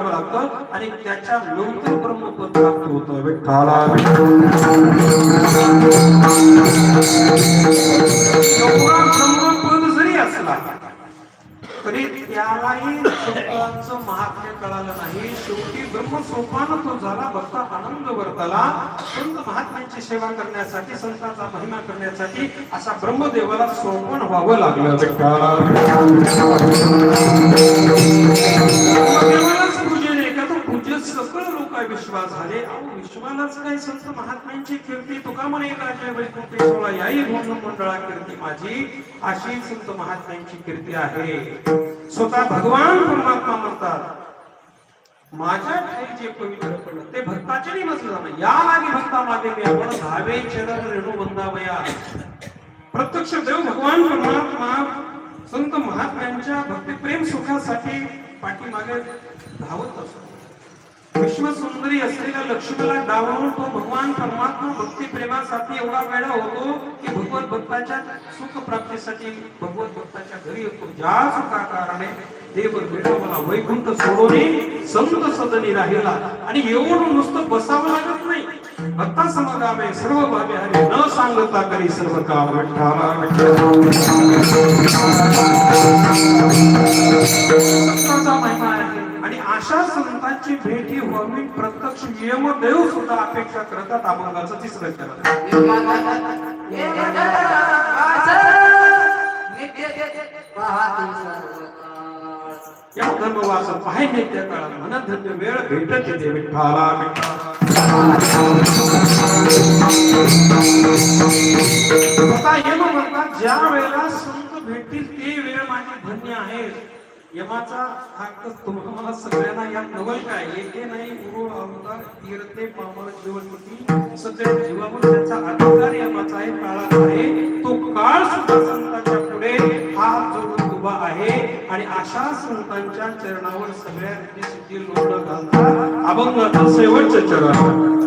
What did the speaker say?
मिळावं लागतं आणि त्याच्या नंतर ब्रह्मपद प्राप्त होतं. विठ्ठला ब्रह्मपद जरी असला तरी त्यालाही संतांचं महात्म्य कळालं नाही. शेवटी ब्रह्मसोपान तो झाला, भक्ता आनंद वर्तला. संत महात्म्यांची सेवा करण्यासाठी, संतांचा महिमा करण्यासाठी असा ब्रह्मदेवाला सोपान व्हावं लागलं. ब्रह्मदेवालाच पूजन आहे का तो पूजन सकळ लोक विश्वास झाले. विश्वालाच काय संत महात्म्यांची कीर्ती तुका म्हणे राजा वैकुंठी सोळा याही मंडळा कीर्ती माझी, अशी संत महात्म्यांची कीर्ती आहे. स्वतः भगवान परमात्मा म्हणतात माझ्या ठाई जे पवित्र पडलं ते भक्ताचे नाही नसलं जाणं. या लागी भक्ता मागे मी आपण धावे चरण रेणू बंधावया. प्रत्यक्ष देव भगवान परमात्मा संत महात्म्यांच्या भक्ती प्रेम सुखासाठी पाठीमागे धावत असतो. विश्वसुंदरी असलेल्या लक्ष्मीला डावून तो भगवान परमात्मा भक्ती प्रेमासाठी एवढा वेळा होतो की भगवत भक्ताच्या सुख प्राप्तीसाठी भगवत भक्ताच्या घरी येतो. ज्या सुखाकारणे देव मिळवला वैकुंठ सोडून संत सदनी राहिला. आणि एवढं नुसतं बसावं लागत नाही. भक्ता समगामे सर्व भावे हरे न सांगता करी सर्व काम. संतांचा महिमा आहे आणि अशा संतांची भेटी व्हावी प्रत्यक्ष यमदेव सुद्धा अपेक्षा करतात. अभंगाचं तिसरं चरण या धर्मवास पाहे नित्य काळात मनधन्य वेळ भेटत येते. विठ्ठला यम म्हणतात ज्या वेळेला संत भेटतील ते वेळ माझी धन्य आहे. यमाचा हक्क तुम्हाला सगळ्यांना या नवल काय एके नाही गुरु अवतार तीर्थे पामर जीवनपती सगळ्या जीवावर त्याचा अधिकार यमाचा आहे. काळात आहे तो काळ सुद्धा संतांच्या पुढे हात जोडून उभा आहे आणि अशा संतांच्या चरणावर सगळ्या रीती सिद्धी लोट घालतात. अभंगाचं शेवटचं चरण